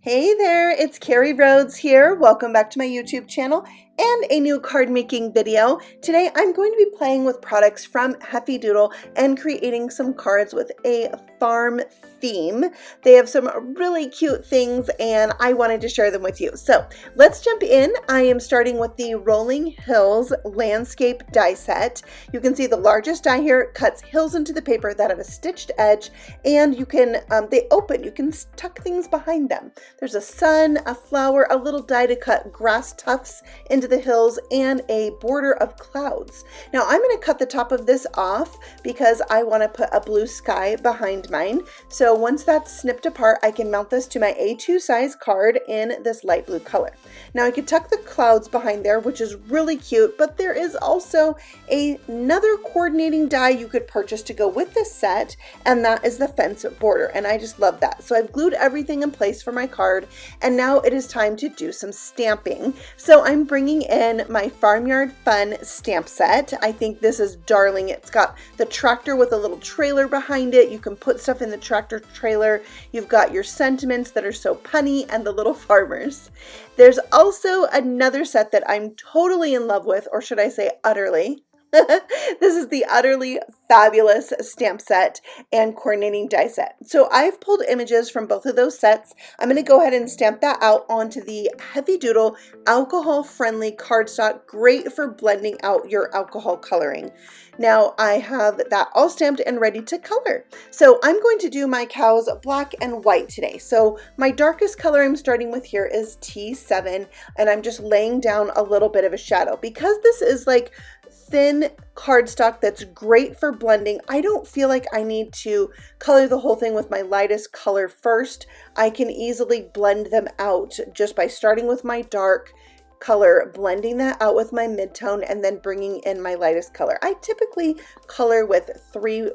Hey there, it's Carrie Rhodes here. Welcome back to my YouTube channel and a new card making video. Today I'm going to be playing with products from Heffy Doodle and creating some cards with a farm theme. They have some really cute things and I wanted to share them with you. So let's jump in. I am starting with the Rolling Hills Landscape die set. You can see the largest die here cuts hills into the paper that have a stitched edge, and you can, they open, you can tuck things behind them. There's a sun, a flower, a little die to cut grass tufts into the hills, and a border of clouds. Now I'm going to cut the top of this off because I want to put a blue sky behind mine. So once that's snipped apart, I can mount this to my A2 size card in this light blue color. Now I could tuck the clouds behind there, which is really cute, but there is also another coordinating die you could purchase to go with this set, and that is the fence border, and I just love that. So I've glued everything in place for my card, and now it is time to do some stamping. So I'm bringing in my Farmyard Fun stamp set. I think this is darling. It's got the tractor with a little trailer behind it. You can put stuff in the tractor trailer. You've got your sentiments that are so punny and the little farmers. There's also another set that I'm totally in love with, or should I say utterly. This is the Udderly Fabulous stamp set and coordinating die set. So I've pulled images from both of those sets. I'm going to go ahead and stamp that out onto the Heffy Doodle alcohol-friendly cardstock, great for blending out your alcohol coloring. Now I have that all stamped and ready to color. So I'm going to do my cows black and white today. So my darkest color I'm starting with here is T7, and I'm just laying down a little bit of a shadow. Because this is like thin cardstock that's great for blending, I don't feel like I need to color the whole thing with my lightest color first. I can easily blend them out just by starting with my dark color, blending that out with my mid-tone, and then bringing in my lightest color. I typically color with 3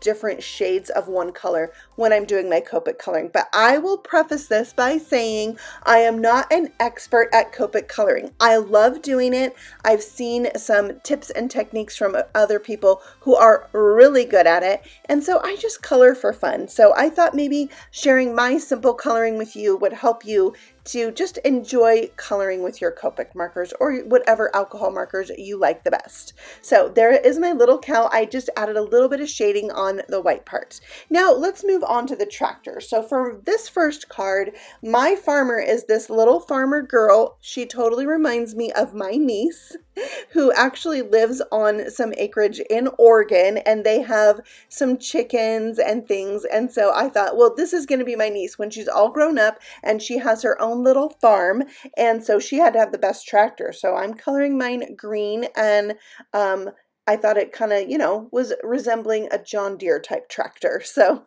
different shades of one color when I'm doing my Copic coloring, but I will preface this by saying I am not an expert at Copic coloring. I love doing it. I've seen some tips and techniques from other people who are really good at it, and so I just color for fun. So I thought maybe sharing my simple coloring with you would help you to just enjoy coloring with your Copic markers or whatever alcohol markers you like the best. So there is my little cow. I just added a little bit of shading on the white parts. Now let's move on to the tractor. So for this first card, my farmer is this little farmer girl. She totally reminds me of my niece, who actually lives on some acreage in Oregon, and they have some chickens and things. And so I thought, well, this is going to be my niece when she's all grown up and she has her own little farm. And so she had to have the best tractor. So I'm coloring mine green, and I thought it kind of, was resembling a John Deere type tractor. So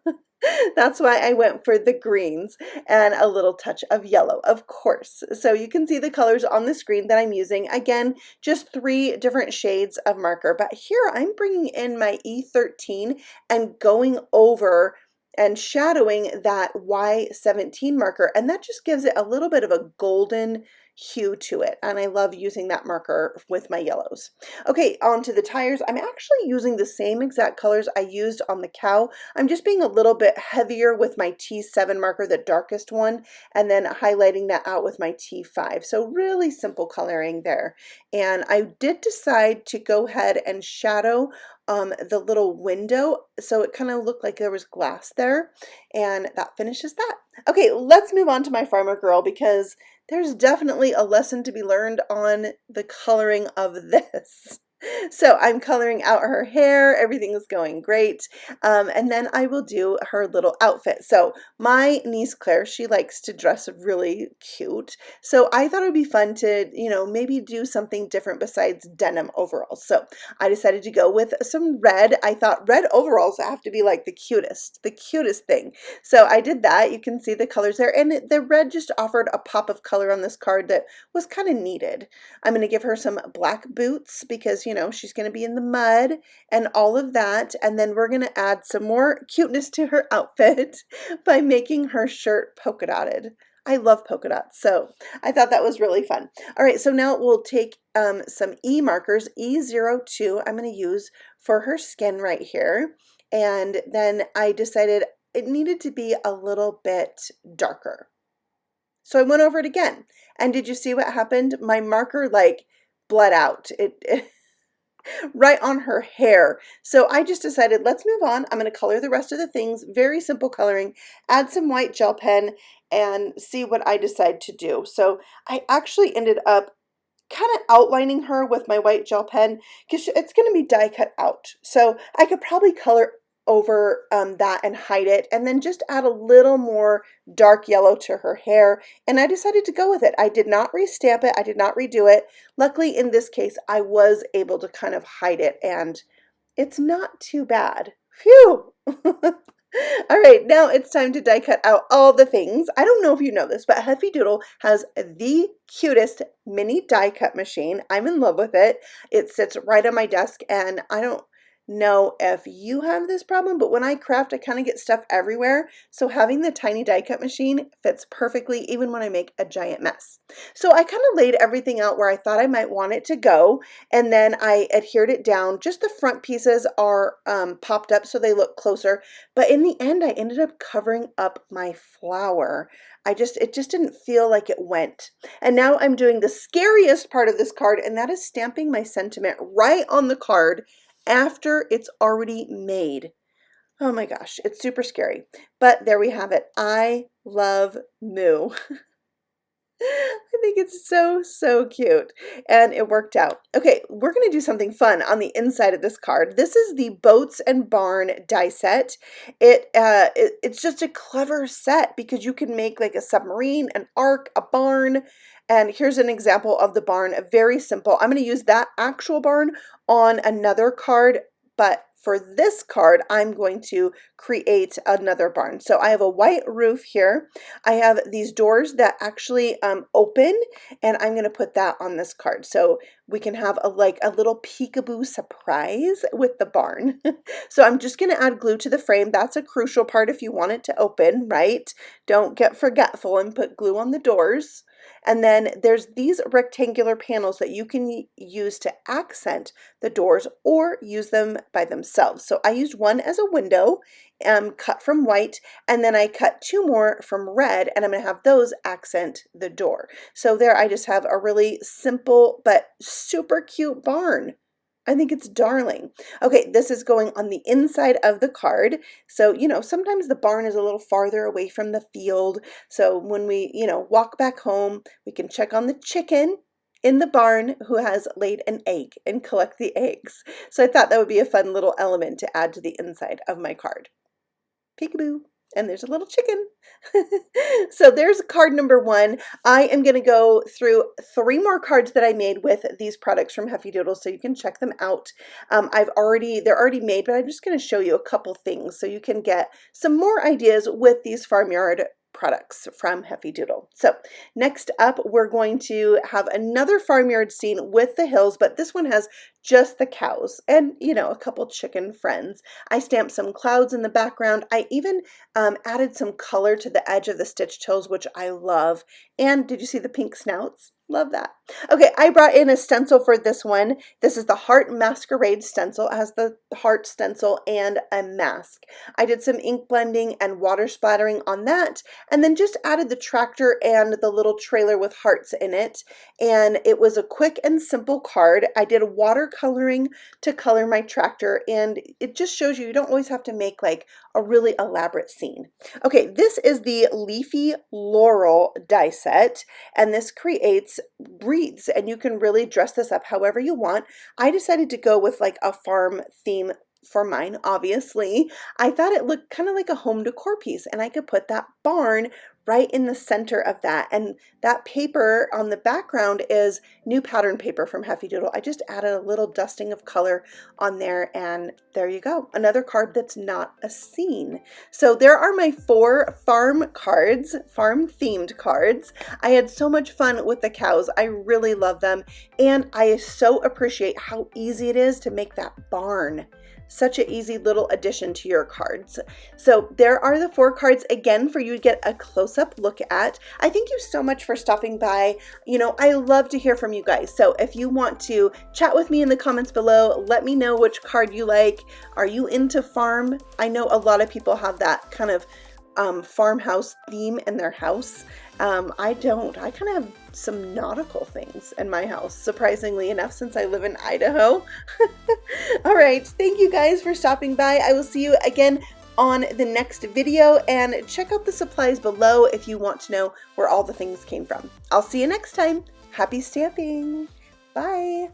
that's why I went for the greens and a little touch of yellow, of course. So you can see the colors on the screen that I'm using. Again, just 3 different shades of marker. But here I'm bringing in my E13 and going over and shadowing that Y17 marker. And that just gives it a little bit of a golden hue to it, and I love using that marker with my yellows. Okay, on to the tires. I'm actually using the same exact colors I used on the cow. I'm just being a little bit heavier with my T7 marker, the darkest one, and then highlighting that out with my T5. So really simple coloring there. And I did decide to go ahead and shadow the little window, so it kind of looked like there was glass there, and that finishes that. Okay, let's move on to my farmer girl, because there's definitely a lesson to be learned on the coloring of this. So I'm coloring out her hair. Everything is going great. And then I will do her little outfit. So my niece Claire, she likes to dress really cute. So I thought it would be fun to, maybe do something different besides denim overalls. So I decided to go with some red. I thought red overalls have to be like the cutest thing. So I did that. You can see the colors there. And the red just offered a pop of color on this card that was kind of needed. I'm going to give her some black boots because, she's going to be in the mud and all of that. And then we're going to add some more cuteness to her outfit by making her shirt polka dotted. I love polka dots, so I thought that was really fun. All right, so now we'll take some E markers, E02 I'm going to use for her skin right here. And then I decided it needed to be a little bit darker. So I went over it again. And did you see what happened? My marker like bled out. It right on her hair. So I just decided, let's move on. I'm going to color the rest of the things. Very simple coloring. Add some white gel pen and see what I decide to do. So I actually ended up kind of outlining her with my white gel pen because it's going to be die cut out. So I could probably color over that and hide it, and then just add a little more dark yellow to her hair, and I decided to go with it. I did not restamp it. I did not redo it. Luckily, in this case, I was able to kind of hide it, and it's not too bad. Phew! All right, now it's time to die cut out all the things. I don't know if you know this, but Heffy Doodle has the cutest mini die cut machine. I'm in love with it. It sits right on my desk, and I don't know if you have this problem, but when I craft, I kind of get stuff everywhere. So having the tiny die cut machine fits perfectly, even when I make a giant mess. So I kind of laid everything out where I thought I might want it to go, and then I adhered it down. Just the front pieces are popped up so they look closer, but in the end, I ended up covering up my flower. It just didn't feel like it went. And now I'm doing the scariest part of this card, and that is stamping my sentiment right on the card after it's already made. Oh my gosh, it's super scary. But there we have it. I love Moo. I think it's so, so cute, and it worked out. Okay, we're going to do something fun on the inside of this card. This is the Boats and Barn die set. It's just a clever set because you can make like a submarine, an ark, a barn, and here's an example of the barn, very simple. I'm going to use that actual barn on another card, but for this card, I'm going to create another barn. So I have a white roof here. I have these doors that actually open, and I'm going to put that on this card. So we can have a little peekaboo surprise with the barn. So I'm just going to add glue to the frame. That's a crucial part if you want it to open, right? Don't get forgetful and put glue on the doors. And then there's these rectangular panels that you can use to accent the doors or use them by themselves. So I used one as a window, cut from white, and then I cut two more from red, and I'm going to have those accent the door. So there I just have a really simple but super cute barn. I think it's darling. Okay, this is going on the inside of the card. So, sometimes the barn is a little farther away from the field. So when we, walk back home, we can check on the chicken in the barn who has laid an egg and collect the eggs. So I thought that would be a fun little element to add to the inside of my card. Peekaboo. And there's a little chicken. So there's card number 1. I am going to go through 3 more cards that I made with these products from Heffy Doodle, so you can check them out. They're already made, but I'm just going to show you a couple things so you can get some more ideas with these Farmyard products from Heffy Doodle. So next up, we're going to have another farmyard scene with the hills, but this one has just the cows and, a couple chicken friends. I stamped some clouds in the background. I even added some color to the edge of the stitched hills, which I love. And did you see the pink snouts? Love that. Okay, I brought in a stencil for this one. This is the Heart Masquerade stencil. It has the heart stencil and a mask. I did some ink blending and water splattering on that, and then just added the tractor and the little trailer with hearts in it. And it was a quick and simple card. I did watercoloring to color my tractor, and it just shows you don't always have to make like a really elaborate scene. Okay, this is the Leafy Laurel die set, and this creates wreaths, and you can really dress this up however you want. I decided to go with like a farm theme for mine, obviously. I thought it looked kind of like a home decor piece, and I could put that barn right in the center of that. And that paper on the background is new pattern paper from Heffy Doodle. I just added a little dusting of color on there, and there you go. Another card that's not a scene. So there are my 4 farm cards, farm themed cards. I had so much fun with the cows. I really love them. And I so appreciate how easy it is to make that barn. Such an easy little addition to your cards. So there are the 4 cards again for you to get a close-up look at. I thank you so much for stopping by. I love to hear from you guys. So if you want to chat with me in the comments below, let me know which card you like. Are you into farm? I know a lot of people have that kind of farmhouse theme in their house. I don't. I kind of have some nautical things in my house, surprisingly enough, since I live in Idaho. All right, thank you guys for stopping by. I will see you again on the next video, and check out the supplies below if you want to know where all the things came from. I'll see you next time. Happy stamping. Bye.